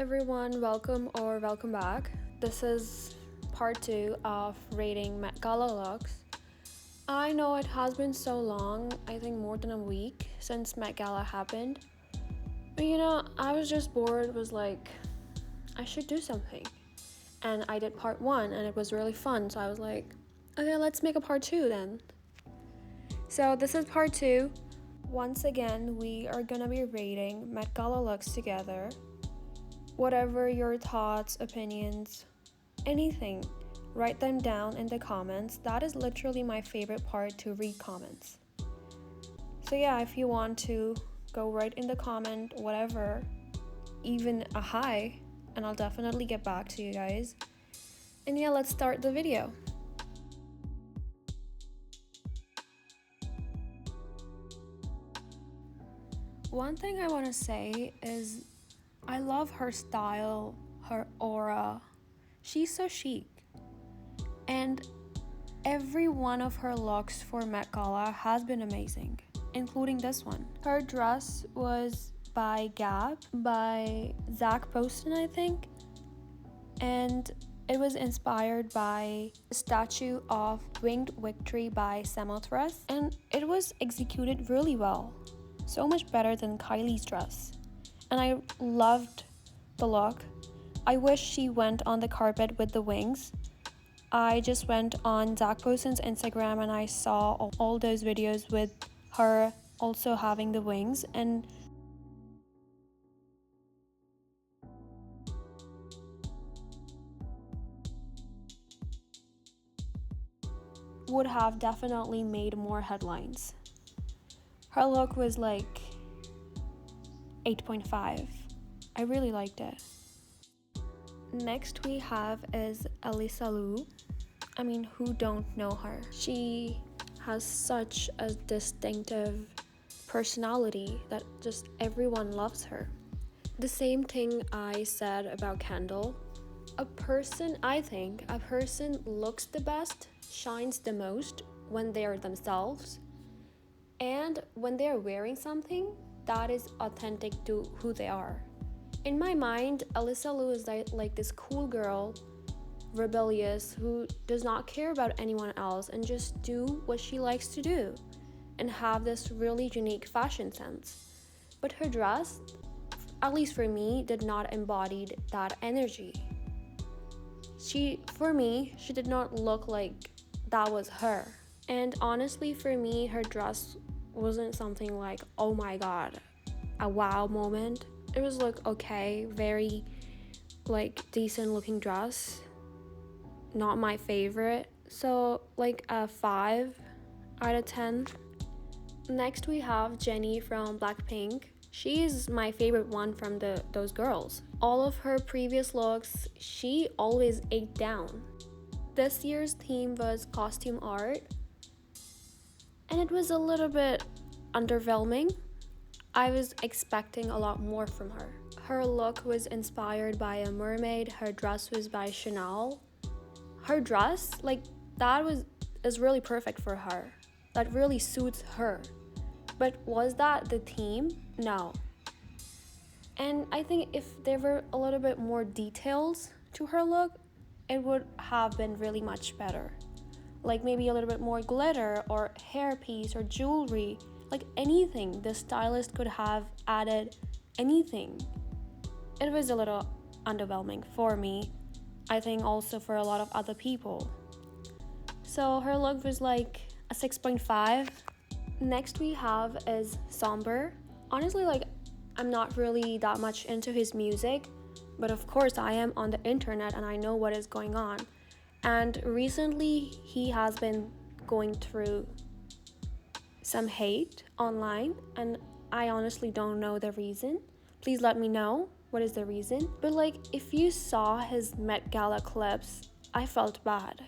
everyone, welcome back. This is part 2 of rating Met Gala looks. I know it has been so long, I think more than a week since Met Gala happened. But I was just bored, was like, I should do something. And I did part 1 and it was really fun, so I was like, okay, let's make a part 2 then. So this is part 2. Once again, we are gonna be rating Met Gala looks together. Whatever your thoughts, opinions, anything, write them down in the comments. That is literally my favorite part, to read comments. So yeah, if you want to go right in the comment, whatever, even a hi, and I'll definitely get back to you guys. And yeah, let's start the video. One thing I want to say is I love her style, her aura. She's so chic. And every one of her looks for Met Gala has been amazing, including this one. Her dress was by Gap, by Zach Poston, I think. And it was inspired by the statue of Winged Victory by Samothrace. And it was executed really well. So much better than Kylie's dress. And I loved the look. I wish she went on the carpet with the wings. I just went on Zach Poston's Instagram and I saw all those videos with her also having the wings, and would have definitely made more headlines. Her look was like 8.5. I really liked it. Next we have is Alysa. I mean, who don't know her? She has such a distinctive personality that just everyone loves her. The same thing I said about Kendall. I think a person looks the best, shines the most when they are themselves, and when they are wearing something that is authentic to who they are. In my mind, Alysa is like this cool girl, rebellious, who does not care about anyone else and just do what she likes to do and have this really unique fashion sense. But her dress, at least for me, did not embody that energy. For me, she did not look like that was her. And honestly, for me, her dress wasn't something like, oh my god, a wow moment. It was like, okay, very like decent looking dress, not my favorite, so like a 5 out of 10. Next we have Jennie from Blackpink. She is my favorite one from those girls. All of her previous looks, she always ate down. This year's theme was costume art, and it was a little bit underwhelming. I was expecting a lot more from her. Her look was inspired by a mermaid. Her dress was by Chanel. Her dress, is really perfect for her. That really suits her. But was that the theme? No. And I think if there were a little bit more details to her look, it would have been really much better. Like maybe a little bit more glitter or hairpiece or jewelry. Like anything, the stylist could have added anything. It was a little underwhelming for me. I think also for a lot of other people. So her look was like a 6.5. Next we have is Sombr. Honestly, I'm not really that much into his music, but of course I am on the internet and I know what is going on. And recently he has been going through some hate online, and I honestly don't know the reason. Please let me know what is the reason. But if you saw his Met Gala clips, I felt bad.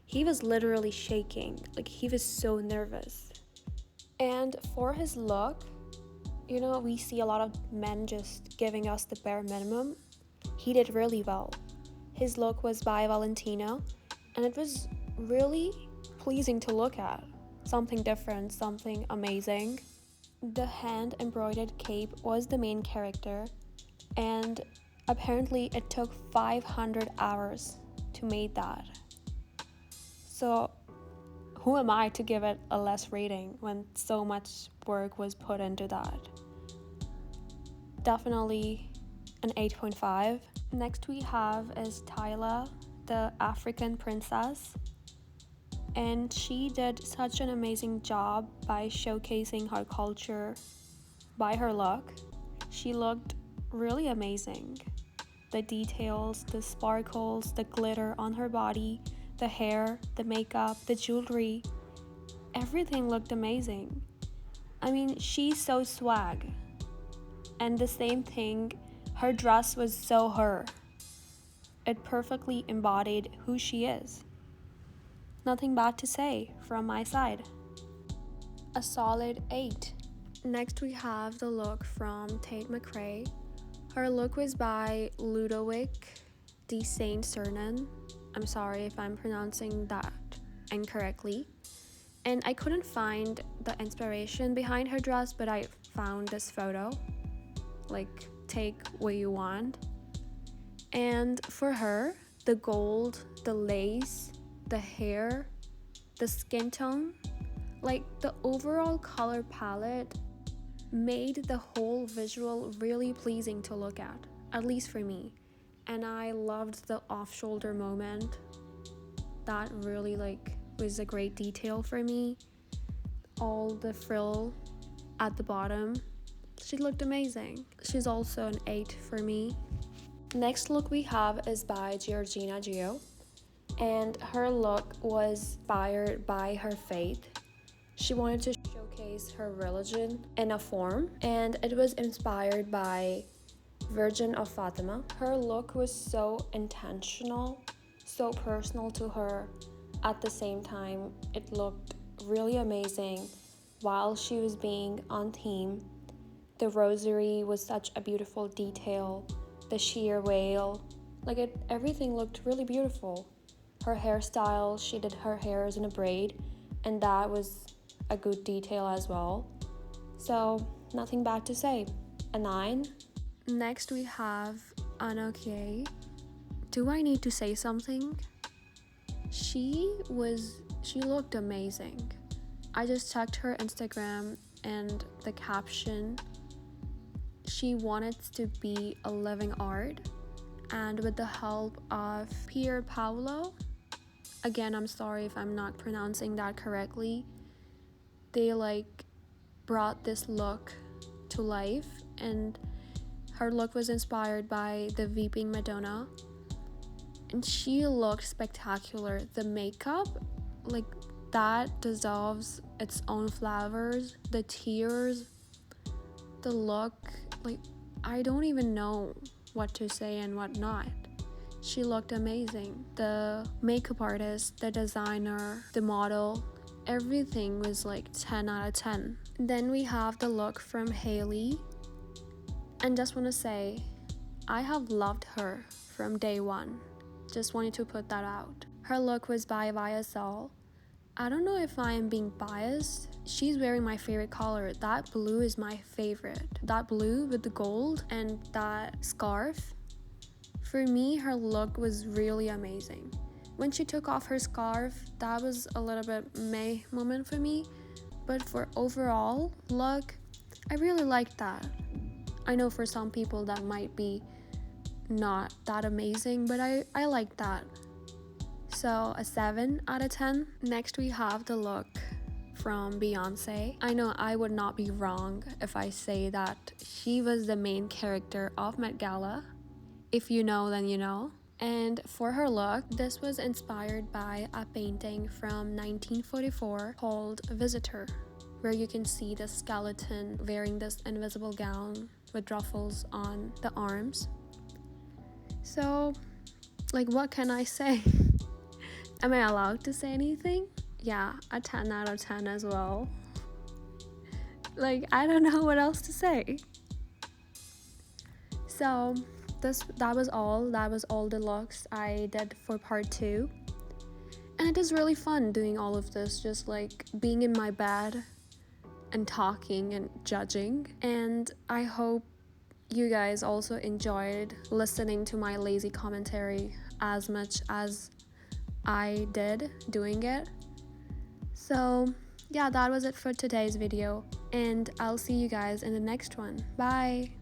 He was literally shaking, he was so nervous. And for his look, we see a lot of men just giving us the bare minimum. He did really well. His look was by Valentino, and it was really pleasing to look at. Something different, something amazing. The hand embroidered cape was the main character, and Apparently it took 500 hours to make that. So who am I to give it a less rating when so much work was put into that? Definitely an 8.5. Next we have is Tyla, the African princess. And she did such an amazing job by showcasing her culture by her look. She looked really amazing. The details, the sparkles, the glitter on her body, the hair, the makeup, the jewelry, everything looked amazing. I mean, she's so swag. And the same thing, her dress was so her. It perfectly embodied who she is. Nothing bad to say from my side. A solid 8. Next we have the look from Tate McRae. Her look was by Ludovic de Saint Cernan. I'm sorry if I'm pronouncing that incorrectly. And I couldn't find the inspiration behind her dress, but I found this photo. Like, take what you want. And for her, the gold, the lace, the hair, the skin tone, like the overall color palette made the whole visual really pleasing to look at least for me. And I loved the off-shoulder moment. That really was a great detail for me. All the frill at the bottom. She looked amazing. She's also an 8 for me. Next look we have is by Georgina, and her look was inspired by her faith. She wanted to showcase her religion in a form, and it was inspired by Virgin of Fatima. Her look was so intentional, so personal to her. At the same time, it looked really amazing while she was being on theme. The rosary was such a beautiful detail. The sheer veil, everything looked really beautiful. Her hairstyle, she did her hair in a braid, and that was a good detail as well. So nothing bad to say. A 9. Next we have Anok. Do I need to say something? She looked amazing. I just checked her Instagram and the caption. She wanted to be a living art, and with the help of Pier Paolo, again, I'm sorry if I'm not pronouncing that correctly, they brought this look to life, and her look was inspired by the Weeping Madonna, and she looked spectacular. The makeup, that dissolves its own flavors, the tears, the look, I don't even know what to say and what not. She looked amazing. The makeup artist, the designer, the model, everything was 10 out of 10. Then we have the look from Hailey. And just want to say, I have loved her from day one. Just wanted to put that out. Her look was by YSL. I don't know if I am being biased. She's wearing my favorite color. That blue is my favorite. That blue with the gold and that scarf. For me, her look was really amazing. When she took off her scarf, that was a little bit meh moment for me. But for overall look, I really liked that. I know for some people that might be not that amazing, but I like that. So a 7 out of 10. Next we have the look from Beyonce. I know I would not be wrong if I say that she was the main character of Met Gala. If you know, then you know. And for her look, this was inspired by a painting from 1944 called Visitor, where you can see the skeleton wearing this invisible gown with ruffles on the arms. So, what can I say? Am I allowed to say anything? Yeah, a 10 out of 10 as well. I don't know what else to say. So, that was all the looks I did for part 2. And it is really fun doing all of this, just being in my bed and talking and judging. And I hope you guys also enjoyed listening to my lazy commentary as much as I did doing it. So yeah, that was it for today's video, and I'll see you guys in the next one. Bye.